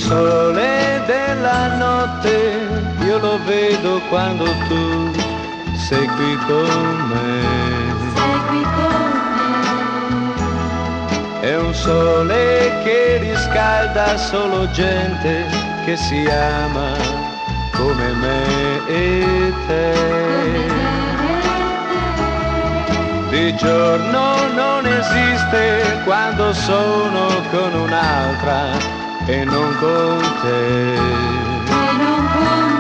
sole della notte io lo vedo quando tu sei qui con me. Sei qui con me. È un sole che riscalda solo gente che si ama come me e te. Di giorno non esiste quando sono con un'altra e non con te. E non con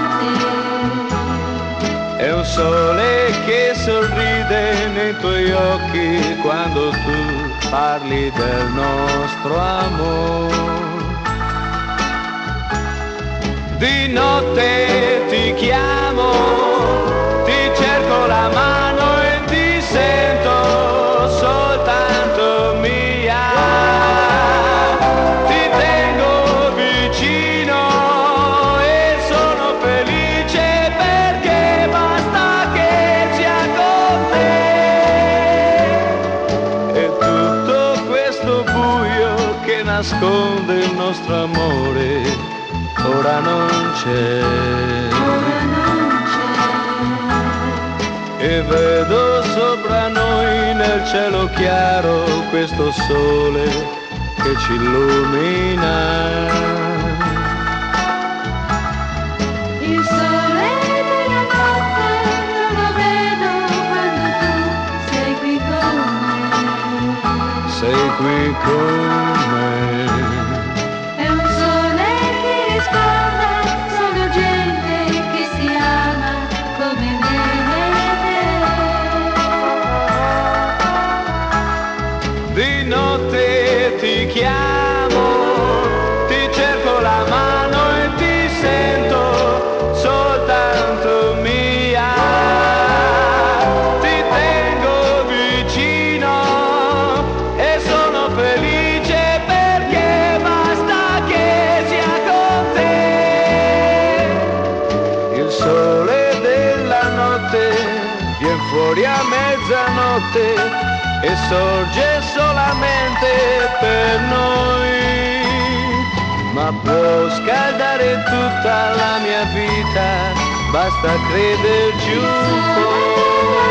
te. È un sole che sorride nei tuoi occhi quando tu parli del nostro amore. Di notte ti chiamo, ti cerco la mano e ti sento soltanto mia. Ti tengo vicino e sono felice perché basta che sia con te. E tutto questo buio che nasconde il nostro amore ora non c'è. Ora non c'è. E vedo sopra noi nel cielo chiaro questo sole che ci illumina. Il sole della notte io lo vedo quando tu sei qui con me. Sei qui con me. È un sole che riscalda solo gente che si ama come me e te. Di notte ti chiamo, ti cerco la mano e ti sento soltanto mia. Ti tengo vicino e sono felice perché basta che sia con te. Il sole della notte viene fuori a mezzanotte e sorge solamente per noi, ma può scaldare tutta la mia vita, basta crederci un po'.